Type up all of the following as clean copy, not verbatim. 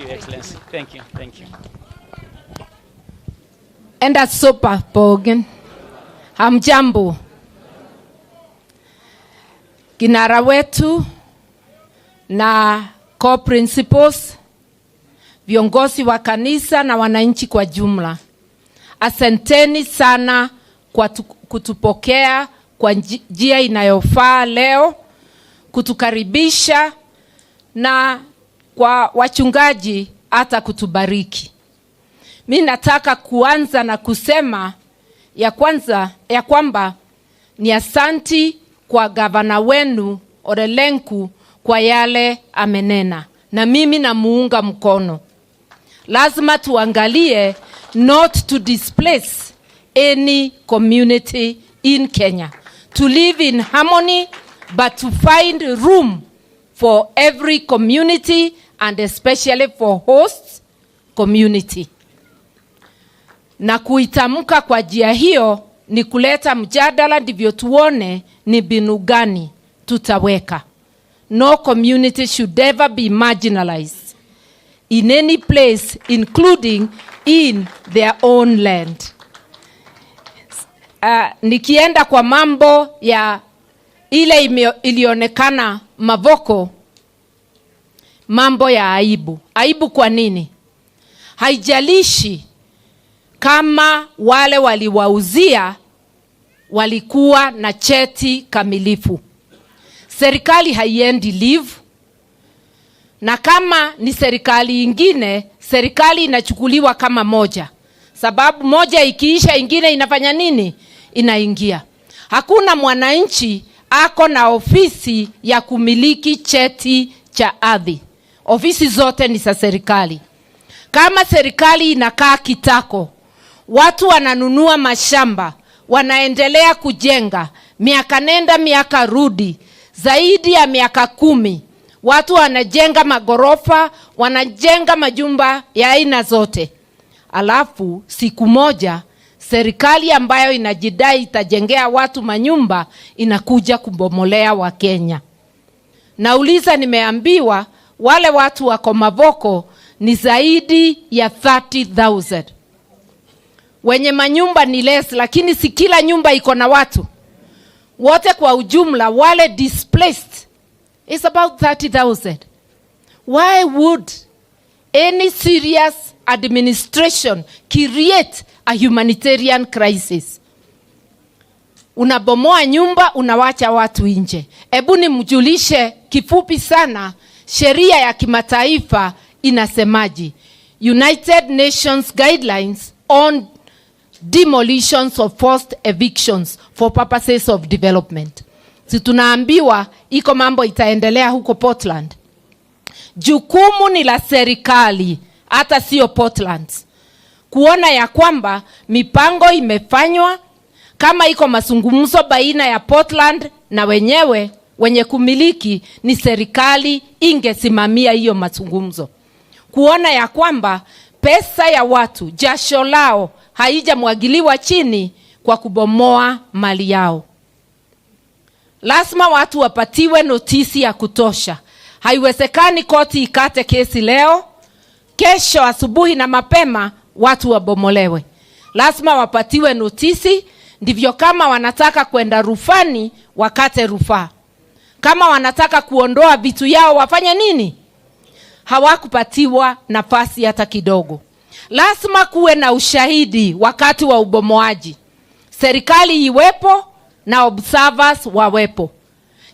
you, Excellency. Thank you. Thank you. Enda super Bogen. Hamjambo. Kinara wetu na co-principals, viongozi wa kanisa na wananchi kwa jumla. Asanteni sana kwa kutupokea kwa njia inayofaa leo, kutukaribisha na kwa wachungaji hata kutubariki. Mimi nataka kuanza na kusema ya kwamba ni asanti kwa gavana wenu Orelenku kwa yale amenena, na mimi namuunga mkono. Lazima tuangalie not to displace any community in Kenya, to live in harmony, but to find room for every community and especially for host community. Na kuitamka kwa njia hiyo ni kuleta mjadala, ndivyo tuone ni mbinu gani tutaweka. No community should ever be marginalized in any place, including in their own land. Nikienda kwa mambo ya ile ilionekana Mavoko, mambo ya aibu. Aibu kwa nini? Haijalishi kama wale waliwauzia walikuwa na cheti kamilifu. Serikali haiendi leave, na kama ni serikali ingine, serikali inachukuliwa kama moja. Sababu moja ikiisha ingine inafanya nini? Inaingia. Hakuna mwananchi ako na ofisi ya kumiliki cheti cha ardhi. Ofisi zote ni za serikali. Kama serikali inakaa kitako, watu wananunua mashamba, wanaendelea kujenga, miaka nenda miaka rudi, zaidi ya miaka 10, watu wanajenga magorofa, wanajenga majumba ya aina zote. Alafu siku moja serikali ambayo inajidai itajengea watu manyumba inakuja kubomolea wa Kenya. Nauliza, nimeambiwa wale watu wako Mavoko ni zaidi ya 30,000. Wenye manyumba ni less, lakini si kila nyumba iko na watu. Wote kwa ujumla wale displaced is about 30,000. Why would any serious administration create a humanitarian crisis? Unabomoa nyumba, unawacha watu nje. Hebu nimjulishe kifupi sana sheria ya kimataifa inasemaje. United Nations Guidelines on Demolitions of Forced Evictions for Purposes of Development. Si tunaambiwa iko mambo itaendelea huko Portland. Jukumu ni la serikali, hata sio Portland, kuona ya kwamba mipango imefanywa. Kama iko mazungumzo baina ya Portland na wenye kumiliki, ni serikali ingesimamia hiyo mazungumzo, kuona ya kwamba pesa ya watu, jasho lao haijamwagiliwa chini kwa kubomoa mali yao. Lazima watu wapatiwe notisi ya kutosha. Haiwezekani koti ikate kesi leo, kesho asubuhi na mapema watu wabomolewe. Lazima wapatiwe notisi, ndivyo kama wanataka kwenda rufani wakate rufaa. Kama wanataka kuondoa vitu yao wafanye nini? Hawakupatiwa nafasi hata kidogo. Lazima kuwe na ushahidi wakati wa ubomoaji. Serikali iwepo na observers wawepo.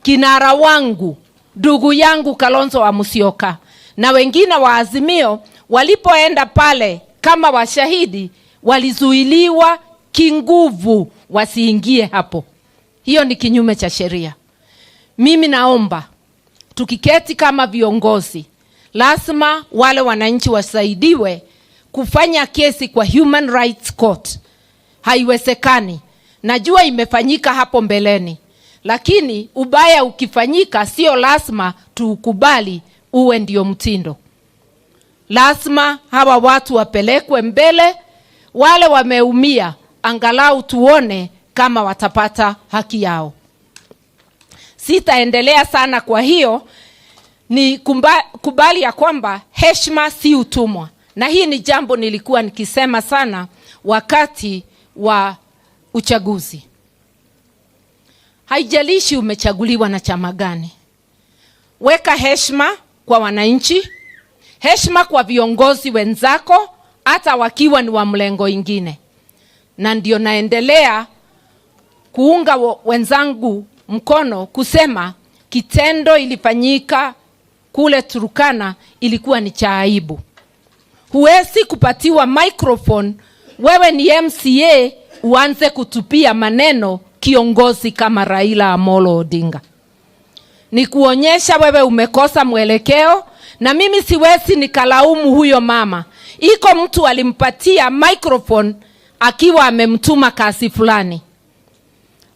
Kinara wangu, ndugu yangu Kalonzo wa Musyoka na wengine wa Azimio walipoenda pale kama washahidi, walizuiliwa kinguvu wasiingie hapo. Hiyo ni kinyume cha sheria. Mimi naomba tukiketi kama viongozi, lazima wale wananchi wasaidiwe kufanya kesi kwa Human Rights Court. Haiwezekani. Najua imefanyika hapo mbeleni, lakini ubaya ukifanyika sio lazima tukubali uwe ndio mtindo. Lazima hawa watu wapelekwe mbele, wale wameumia angalau tuone kama watapata haki yao. Sitaendelea sana, kwa hiyo ni kubali ya kwamba heshima si utumwa. Na hii ni jambo nilikuwa nikisema sana wakati wa uchaguzi. Haijalishi umechaguliwa na chama gani. Weka heshima kwa wananchi, heshima kwa viongozi wenzako, hata wakiwa ni wa mlengo ingine. Na ndio naendelea kuunga wenzangu mkono kusema kitendo ilifanyika kule Turkana ilikuwa ni cha aibu. Huwezi kupatiwa microphone, wewe ni MCA, uanze kutupia maneno kiongozi kama Raila Amolo Odinga. Ni kuonyesha wewe umekosa mwelekeo, na mimi siwezi nikalaumu huyo mama. Iko mtu alimpatia microphone akiwa amemtuma kasi fulani.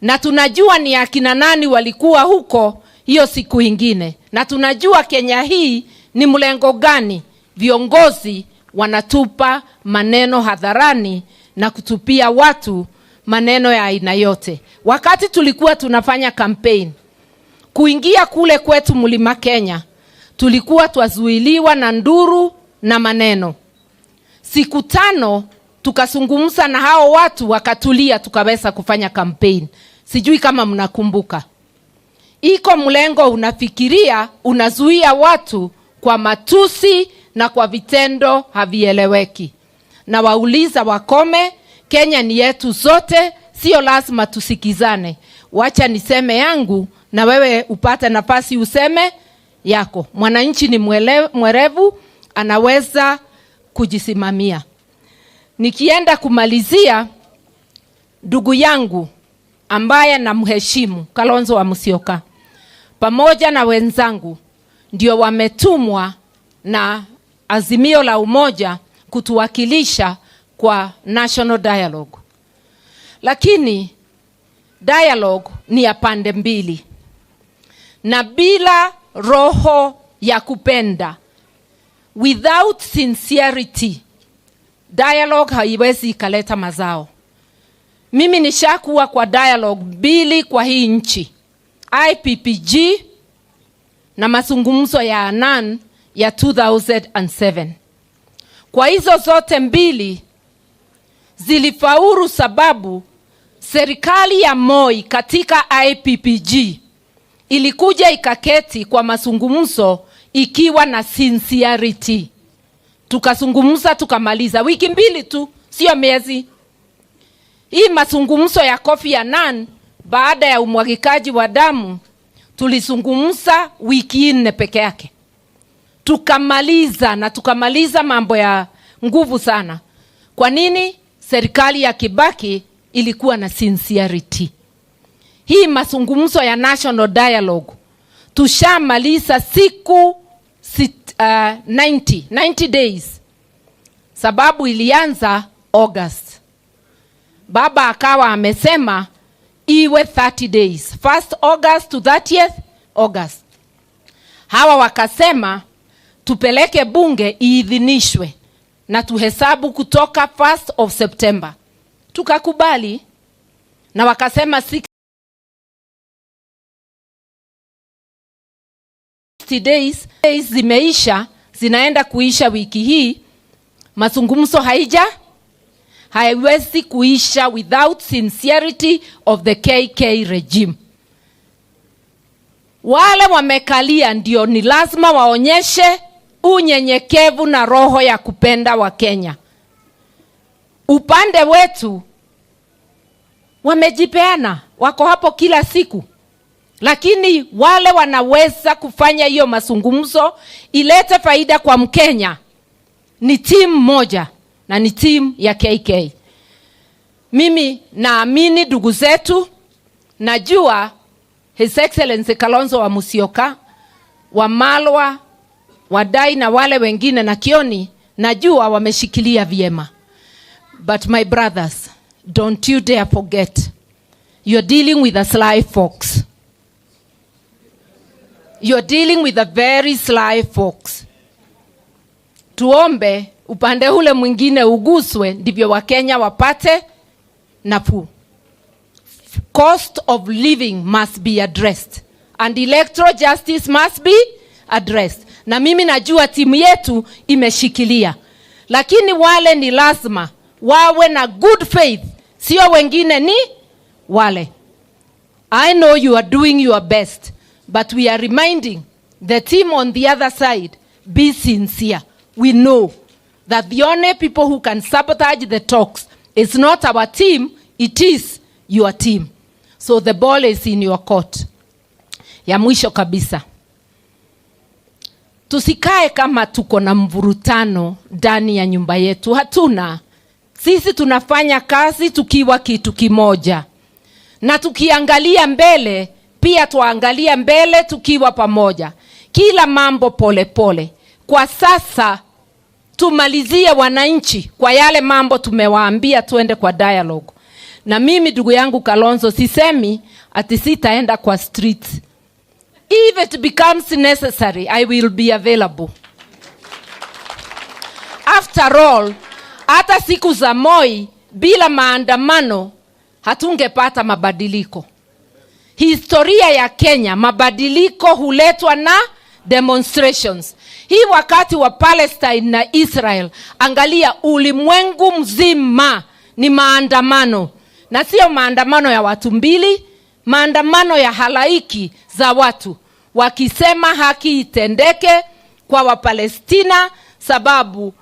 Na tunajua ni akina nani walikuwa huko hiyo siku ingine. Na tunajua Kenya hii ni mlengo gani viongozi wanatupa maneno hadharani na kutupia watu maneno ya aina yote. Wakati tulikuwa tunafanya campaign, kuingia kule kwetu Mlima Kenya, tulikuwa twazuiliwa na nduru na maneno. Siku 5 tukazungumza na hao watu, wakatulia, tukaweza kufanya campaign. Sijui kama mnakumbuka. Iko mlengo unafikiria unazuia watu kwa matusi na kwa vitendo havieleweki. Na wauliza wakome, Kenya ni yetu zote, sio lazima tusikizane. Wacha niseme yangu na wewe upate nafasi useme yako. Mwananchi ni mwerevu, anaweza kujisimamia. Nikienda kumalizia, ndugu yangu ambaye namheshimu, Kalonzo wa Musyoka, pamoja na wenzangu ndio wametumwa na Azimio la Umoja kutuwakilisha kwa National Dialogue. Lakini dialogue ni ya pande mbili. Na bila roho ya kupenda, without sincerity, dialogue haiwezi ikaleta mazao. Mimi nishakuwa kwa dialogue 2 kwa hii nchi. IPPG na mazungumzo ya Anan ya 2007. Kwa hizo zote 2 zilifaulu sababu serikali ya Moi katika IPPG ilikuja ikaketi kwa mazungumzo ikiwa na sincerity. Tukazungumza tukamaliza wiki 2 tu, sio miezi. Hii mazungumzo ya Kofi Annan baada ya umwagikaji wa damu tulizungumza wiki 4 peke yake. Tukamaliza, na tukamaliza mambo ya nguvu sana. Kwa nini? Serikali ya Kibaki ilikuwa na sincerity. Hii mazungumzo ya National Dialogue tushamaliza siku 90 days. Sababu ilianza August. Baba akawa amesema iwe 30 days. 1st August to 30th August. Hawa wakasema tupeleke bunge iidhinishwe na tuhesabu kutoka 1st of September. Tukakubali na wakasema 60 days zimeisha, zinaenda kuisha wiki hii. Mazungumzo haiwezi kuisha without sincerity of the KK regime. Wale wamekalia ndio ni lazima waonyeshe unyenyekevu na roho ya kupenda wa Kenya. Upande wetu wamejipeana, wako hapo kila siku. Lakini wale wanaweza kufanya hiyo mazungumzo ilete faida kwa Mkenya ni timu moja, na ni timu ya KK. Mimi naamini ndugu zetu, najua His Excellency Kalonzo wa Musyoka, Wamalwa, Wadai na wale wengine na Kioni, najua wameshikilia vyema. But my brothers, don't you dare forget, you're dealing with a sly fox. You're dealing with a very sly fox. Tuombe upande ule mwingine uguswe, ndivyo Wakenya wapate nafuu. Cost of living must be addressed, and electoral justice must be addressed. Na mimi najua timu yetu imeshikilia. Lakini wale ni lazima wawe na good faith. Sio wengine ni wale. I know you are doing your best, but we are reminding the team on the other side, be sincere. We know that the only people who can sabotage the talks is not our team, it is your team. So the ball is in your court. Ya mwisho kabisa. Tusikae kama tuko na mvurutano ndani ya nyumba yetu. Hatuna. Sisi tunafanya kazi tukiwa kitu kimoja. Na tukiangalia mbele, pia tuangalia mbele tukiwa pamoja. Kila mambo pole pole. Kwa sasa tumalizie wananchi kwa yale mambo tumewaambia tuende kwa dialogue. Na mimi ndugu yangu Kalonzo sisemi ati sitaenda kwa street. If it becomes necessary, I will be available. After all, hata siku za Moi bila maandamano hatungepata mabadiliko. Historia ya Kenya, mabadiliko huletwa na demonstrations. Hii wakati wa Palestine na Israel, angalia ulimwengu mzima ni maandamano. Na sio maandamano ya watu mbili, maandamano ya halaiki za watu. Wakisema haki itendeke kwa Wapalestina sababu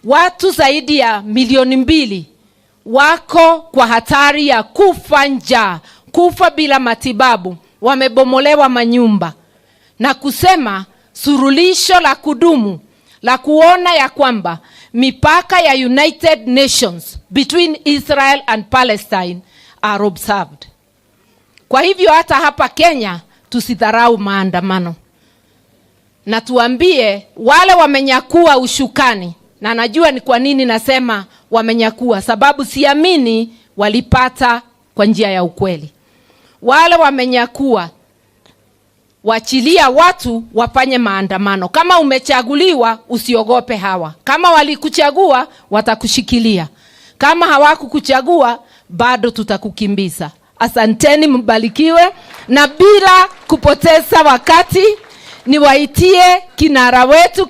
watu zaidi ya milioni 2 wako kwa hatari ya kufa njaa, kufa bila matibabu, wamebomolewa manyumba. Na kusema surulisho la kudumu, la kuona ya kwamba mipaka ya United Nations between Israel and Palestine are observed. Kwa hivyo hata hapa Kenya tusidharau maandamano. Na tuambie wale wamenyakua ushukani. Na najua ni kwa nini nasema wamenyakua, sababu siamini walipata kwa njia ya ukweli. Wale wamenyakua, wachilia watu wafanye maandamano. Kama umechaguliwa usiogope hawa. Kama walikuchagua watakushikilia. Kama hawakukuchagua bado tutakukimbiza. Asanteni, mbarikiwe. Na bila kupoteza wakati niwaitie kinara wetu